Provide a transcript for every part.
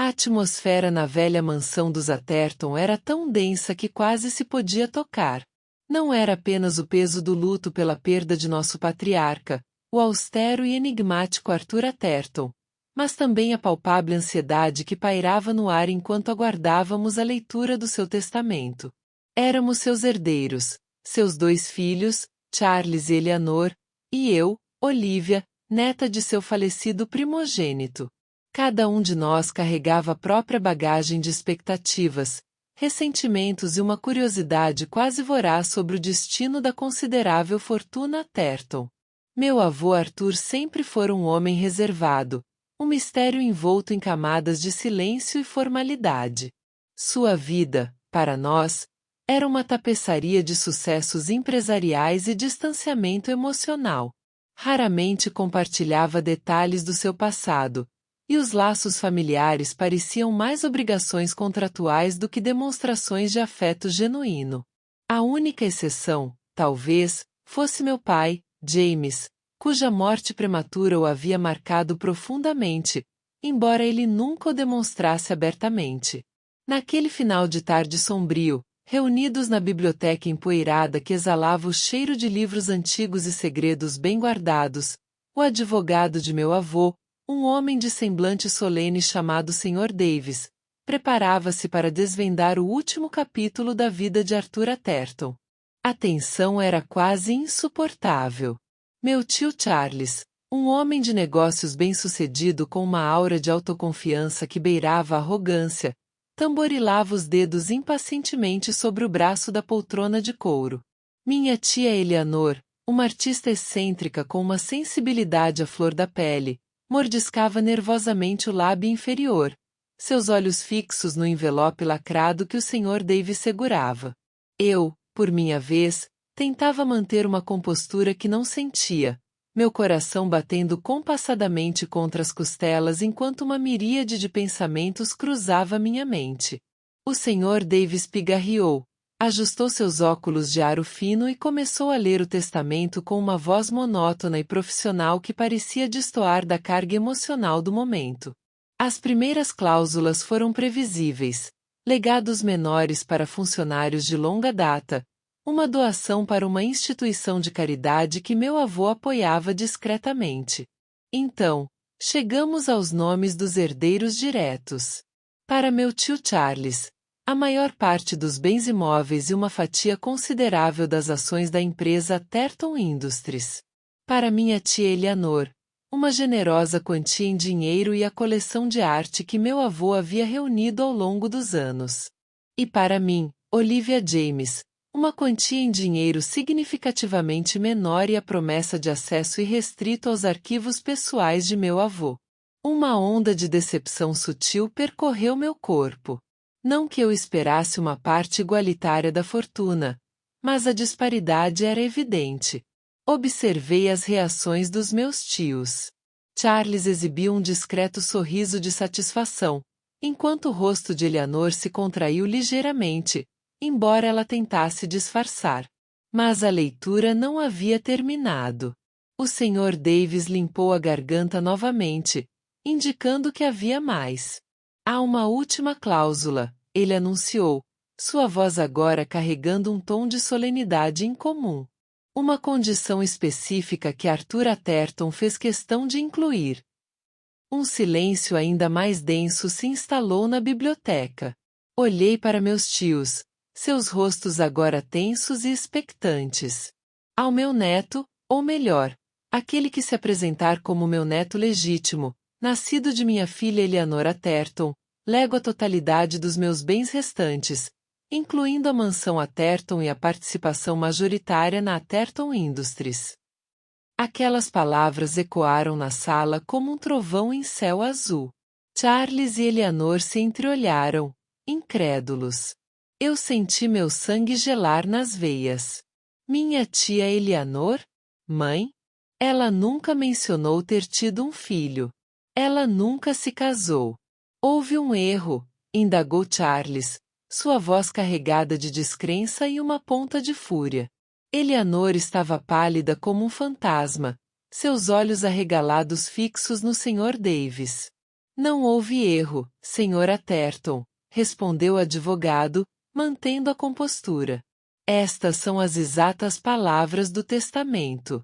A atmosfera na velha mansão dos Atherton era tão densa que quase se podia tocar. Não era apenas o peso do luto pela perda de nosso patriarca, o austero e enigmático Arthur Atherton, mas também a palpável ansiedade que pairava no ar enquanto aguardávamos a leitura do seu testamento. Éramos seus herdeiros, seus 2 filhos, Charles e Eleanor, e eu, Olivia, neta de seu falecido primogênito. Cada um de nós carregava a própria bagagem de expectativas, ressentimentos e uma curiosidade quase voraz sobre o destino da considerável fortuna Atherton. Meu avô Arthur sempre fora um homem reservado, um mistério envolto em camadas de silêncio e formalidade. Sua vida, para nós, era uma tapeçaria de sucessos empresariais e distanciamento emocional. Raramente compartilhava detalhes do seu passado, e os laços familiares pareciam mais obrigações contratuais do que demonstrações de afeto genuíno. A única exceção, talvez, fosse meu pai, James, cuja morte prematura o havia marcado profundamente, embora ele nunca o demonstrasse abertamente. Naquele final de tarde sombrio, reunidos na biblioteca empoeirada que exalava o cheiro de livros antigos e segredos bem guardados, o advogado de meu avô, um homem de semblante solene chamado Sr. Davis, preparava-se para desvendar o último capítulo da vida de Arthur Atherton. A tensão era quase insuportável. Meu tio Charles, um homem de negócios bem-sucedido com uma aura de autoconfiança que beirava a arrogância, tamborilava os dedos impacientemente sobre o braço da poltrona de couro. Minha tia Eleanor, uma artista excêntrica com uma sensibilidade à flor da pele, mordiscava nervosamente o lábio inferior, seus olhos fixos no envelope lacrado que o Sr. Davis segurava. Eu, por minha vez, tentava manter uma compostura que não sentia, meu coração batendo compassadamente contra as costelas enquanto uma miríade de pensamentos cruzava minha mente. O Sr. Davis pigarreou, ajustou seus óculos de aro fino e começou a ler o testamento com uma voz monótona e profissional que parecia destoar da carga emocional do momento. As primeiras cláusulas foram previsíveis: legados menores para funcionários de longa data, uma doação para uma instituição de caridade que meu avô apoiava discretamente. Então, chegamos aos nomes dos herdeiros diretos. Para meu tio Charles, a maior parte dos bens imóveis e uma fatia considerável das ações da empresa Atherton Industries. Para minha tia Eleanor, uma generosa quantia em dinheiro e a coleção de arte que meu avô havia reunido ao longo dos anos. E para mim, Olivia James, uma quantia em dinheiro significativamente menor e a promessa de acesso irrestrito aos arquivos pessoais de meu avô. Uma onda de decepção sutil percorreu meu corpo. Não que eu esperasse uma parte igualitária da fortuna, mas a disparidade era evidente. Observei as reações dos meus tios. Charles exibiu um discreto sorriso de satisfação, enquanto o rosto de Eleanor se contraiu ligeiramente, embora ela tentasse disfarçar. Mas a leitura não havia terminado. O Sr. Davis limpou a garganta novamente, indicando que havia mais. Há uma última cláusula, ele anunciou, sua voz agora carregando um tom de solenidade incomum. Uma condição específica que Arthur Atherton fez questão de incluir. Um silêncio ainda mais denso se instalou na biblioteca. Olhei para meus tios, seus rostos agora tensos e expectantes. Ao meu neto, ou melhor, aquele que se apresentar como meu neto legítimo, nascido de minha filha Eleanor Atherton, lego a totalidade dos meus bens restantes, incluindo a mansão Atherton e a participação majoritária na Atherton Industries. Aquelas palavras ecoaram na sala como um trovão em céu azul. Charles e Eleanor se entreolharam, incrédulos. Eu senti meu sangue gelar nas veias. Minha tia Eleanor? Mãe? Ela nunca mencionou ter tido um filho. Ela nunca se casou. Houve um erro, indagou Charles, sua voz carregada de descrença e uma ponta de fúria. Eleanor estava pálida como um fantasma, seus olhos arregalados fixos no Sr. Davis. Não houve erro, Sr. Atherton, respondeu o advogado, mantendo a compostura. Estas são as exatas palavras do testamento.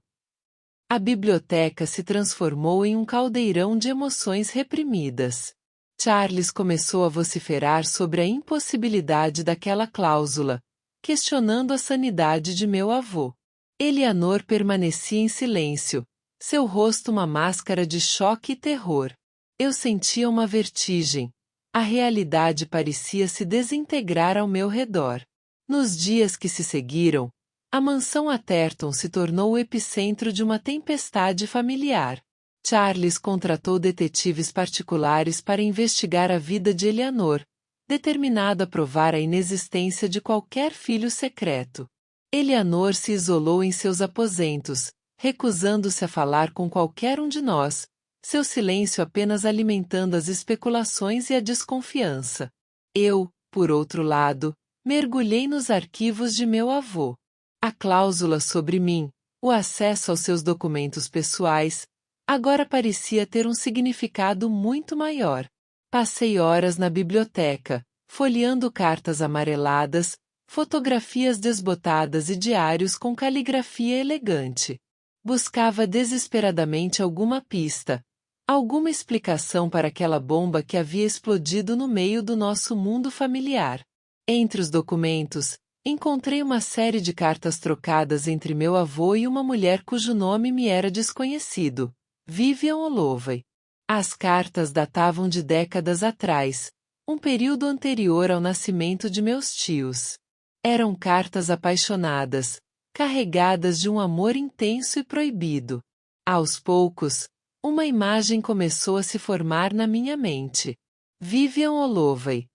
A biblioteca se transformou em um caldeirão de emoções reprimidas. Charles começou a vociferar sobre a impossibilidade daquela cláusula, questionando a sanidade de meu avô. Eleanor permanecia em silêncio, seu rosto uma máscara de choque e terror. Eu sentia uma vertigem. A realidade parecia se desintegrar ao meu redor. Nos dias que se seguiram, a mansão Atherton se tornou o epicentro de uma tempestade familiar. Charles contratou detetives particulares para investigar a vida de Eleanor, determinado a provar a inexistência de qualquer filho secreto. Eleanor se isolou em seus aposentos, recusando-se a falar com qualquer um de nós, seu silêncio apenas alimentando as especulações e a desconfiança. Eu, por outro lado, mergulhei nos arquivos de meu avô. A cláusula sobre mim, o acesso aos seus documentos pessoais, agora parecia ter um significado muito maior. Passei horas na biblioteca, folheando cartas amareladas, fotografias desbotadas e diários com caligrafia elegante. Buscava desesperadamente alguma pista, alguma explicação para aquela bomba que havia explodido no meio do nosso mundo familiar. Entre os documentos, encontrei uma série de cartas trocadas entre meu avô e uma mulher cujo nome me era desconhecido, Vivian Holloway. As cartas datavam de décadas atrás, um período anterior ao nascimento de meus tios. Eram cartas apaixonadas, carregadas de um amor intenso e proibido. Aos poucos, uma imagem começou a se formar na minha mente. Vivian Holloway.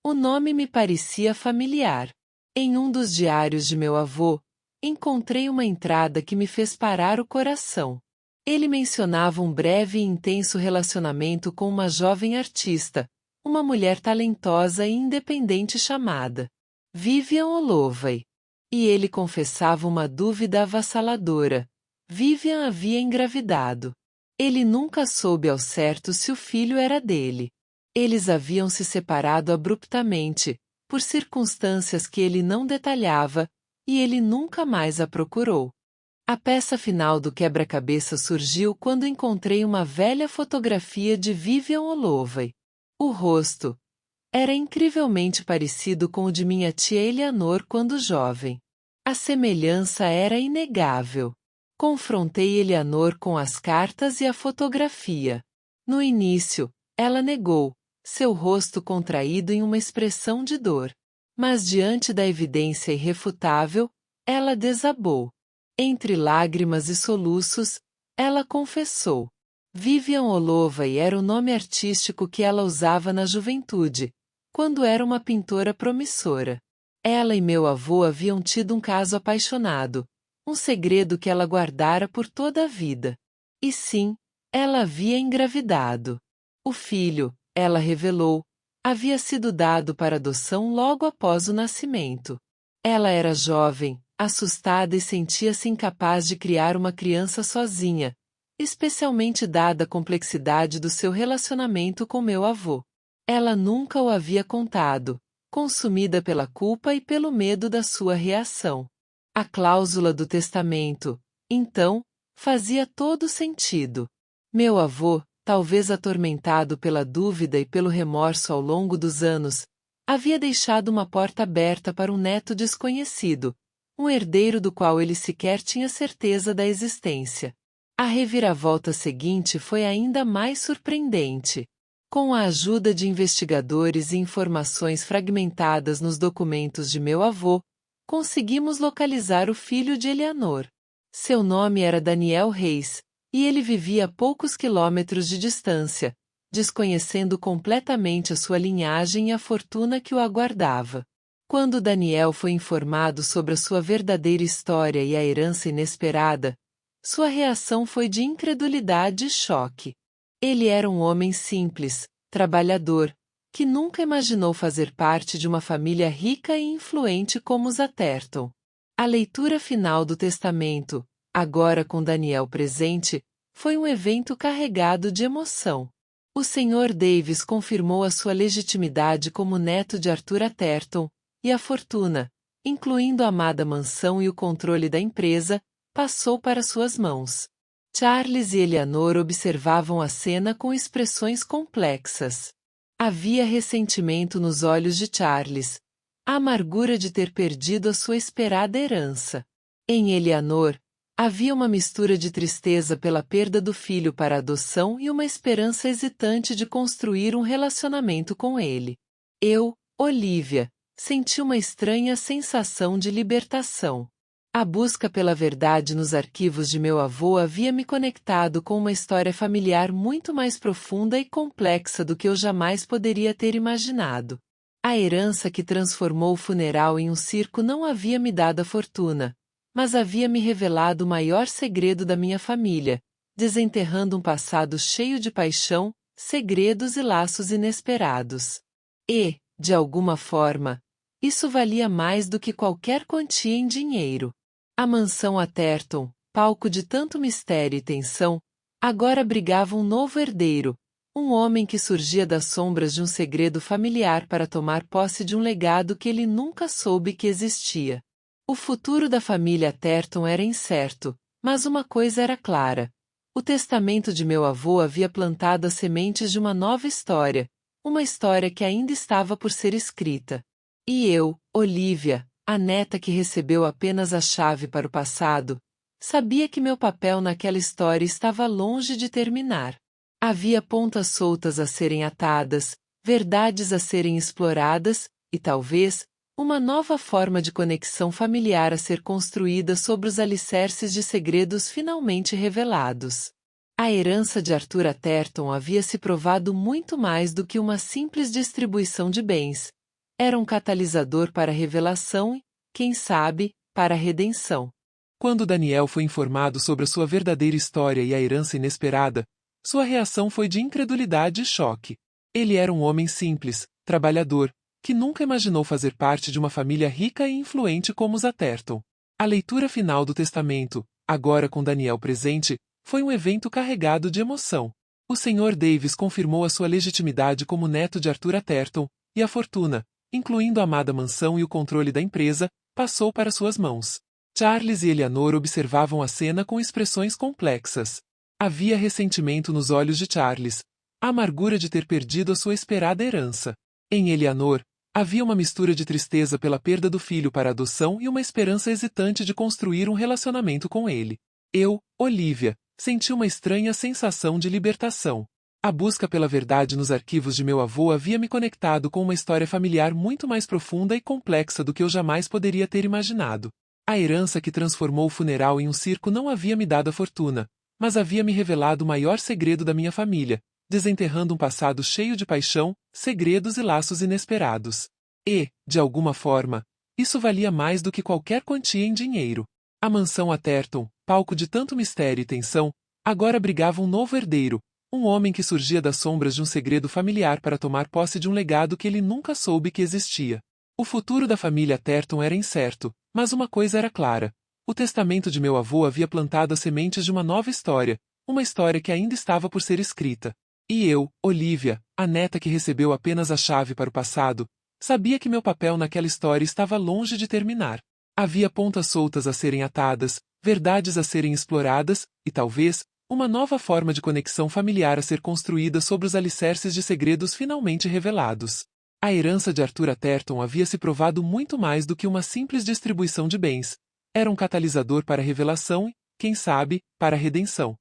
O nome me parecia familiar. Em um dos diários de meu avô, encontrei uma entrada que me fez parar o coração. Ele mencionava um breve e intenso relacionamento com uma jovem artista, uma mulher talentosa e independente chamada Vivian Holloway. E ele confessava uma dúvida avassaladora. Vivian havia engravidado. Ele nunca soube ao certo se o filho era dele. Eles haviam se separado abruptamente, por circunstâncias que ele não detalhava, e ele nunca mais a procurou. A peça final do quebra-cabeça surgiu quando encontrei uma velha fotografia de Vivian Holloway. O rosto era incrivelmente parecido com o de minha tia Eleanor quando jovem. A semelhança era inegável. Confrontei Eleanor com as cartas e a fotografia. No início, ela negou, seu rosto contraído em uma expressão de dor. Mas diante da evidência irrefutável, ela desabou. Entre lágrimas e soluços, ela confessou. Vivian Holloway era o nome artístico que ela usava na juventude, quando era uma pintora promissora. Ela e meu avô haviam tido um caso apaixonado, um segredo que ela guardara por toda a vida. E sim, ela havia engravidado. O filho, ela revelou, havia sido dado para adoção logo após o nascimento. Ela era jovem, assustada e sentia-se incapaz de criar uma criança sozinha, especialmente dada a complexidade do seu relacionamento com meu avô. Ela nunca o havia contado, consumida pela culpa e pelo medo da sua reação. A cláusula do testamento, então, fazia todo sentido. Meu avô, talvez atormentado pela dúvida e pelo remorso ao longo dos anos, havia deixado uma porta aberta para um neto desconhecido, um herdeiro do qual ele sequer tinha certeza da existência. A reviravolta seguinte foi ainda mais surpreendente. Com a ajuda de investigadores e informações fragmentadas nos documentos de meu avô, conseguimos localizar o filho de Eleanor. Seu nome era Daniel Reis, e ele vivia a poucos quilômetros de distância, desconhecendo completamente a sua linhagem e a fortuna que o aguardava. Quando Daniel foi informado sobre a sua verdadeira história e a herança inesperada, sua reação foi de incredulidade e choque. Ele era um homem simples, trabalhador, que nunca imaginou fazer parte de uma família rica e influente como os Atherton. A leitura final do testamento, agora com Daniel presente, foi um evento carregado de emoção. O Sr. Davis confirmou a sua legitimidade como neto de Arthur Atherton, e a fortuna, incluindo a amada mansão e o controle da empresa, passou para suas mãos. Charles e Eleanor observavam a cena com expressões complexas. Havia ressentimento nos olhos de Charles, a amargura de ter perdido a sua esperada herança. Em Eleanor, havia uma mistura de tristeza pela perda do filho para adoção e uma esperança hesitante de construir um relacionamento com ele. Eu, Olivia, senti uma estranha sensação de libertação. A busca pela verdade nos arquivos de meu avô havia me conectado com uma história familiar muito mais profunda e complexa do que eu jamais poderia ter imaginado. A herança que transformou o funeral em um circo não havia me dado a fortuna, mas havia me revelado o maior segredo da minha família, desenterrando um passado cheio de paixão, segredos e laços inesperados. E, de alguma forma, isso valia mais do que qualquer quantia em dinheiro. A mansão Atherton, palco de tanto mistério e tensão, agora abrigava um novo herdeiro, um homem que surgia das sombras de um segredo familiar para tomar posse de um legado que ele nunca soube que existia. O futuro da família Atherton era incerto, mas uma coisa era clara. O testamento de meu avô havia plantado as sementes de uma nova história, uma história que ainda estava por ser escrita. E eu, Olivia, a neta que recebeu apenas a chave para o passado, sabia que meu papel naquela história estava longe de terminar. Havia pontas soltas a serem atadas, verdades a serem exploradas, e talvez, uma nova forma de conexão familiar a ser construída sobre os alicerces de segredos finalmente revelados. A herança de Arthur Atherton havia se provado muito mais do que uma simples distribuição de bens. Era um catalisador para a revelação e, quem sabe, para a redenção. Quando Daniel foi informado sobre a sua verdadeira história e a herança inesperada, sua reação foi de incredulidade e choque. Ele era um homem simples, trabalhador, que nunca imaginou fazer parte de uma família rica e influente como os Atherton. A leitura final do testamento, agora com Daniel presente, foi um evento carregado de emoção. O Sr. Davis confirmou a sua legitimidade como neto de Arthur Atherton, e a fortuna, incluindo a amada mansão e o controle da empresa, passou para suas mãos. Charles e Eleanor observavam a cena com expressões complexas. Havia ressentimento nos olhos de Charles, a amargura de ter perdido a sua esperada herança. Em Eleanor, havia uma mistura de tristeza pela perda do filho para adoção e uma esperança hesitante de construir um relacionamento com ele. Eu, Olivia, senti uma estranha sensação de libertação. A busca pela verdade nos arquivos de meu avô havia me conectado com uma história familiar muito mais profunda e complexa do que eu jamais poderia ter imaginado. A herança que transformou o funeral em um circo não havia me dado a fortuna, mas havia me revelado o maior segredo da minha família, desenterrando um passado cheio de paixão, segredos e laços inesperados. E, de alguma forma, isso valia mais do que qualquer quantia em dinheiro. A mansão Atherton, palco de tanto mistério e tensão, agora abrigava um novo herdeiro, um homem que surgia das sombras de um segredo familiar para tomar posse de um legado que ele nunca soube que existia. O futuro da família Atherton era incerto, mas uma coisa era clara. O testamento de meu avô havia plantado as sementes de uma nova história, uma história que ainda estava por ser escrita. E eu, Olivia, a neta que recebeu apenas a chave para o passado, sabia que meu papel naquela história estava longe de terminar. Havia pontas soltas a serem atadas, verdades a serem exploradas, e talvez, uma nova forma de conexão familiar a ser construída sobre os alicerces de segredos finalmente revelados. A herança de Arthur Atherton havia se provado muito mais do que uma simples distribuição de bens. Era um catalisador para a revelação e, quem sabe, para a redenção.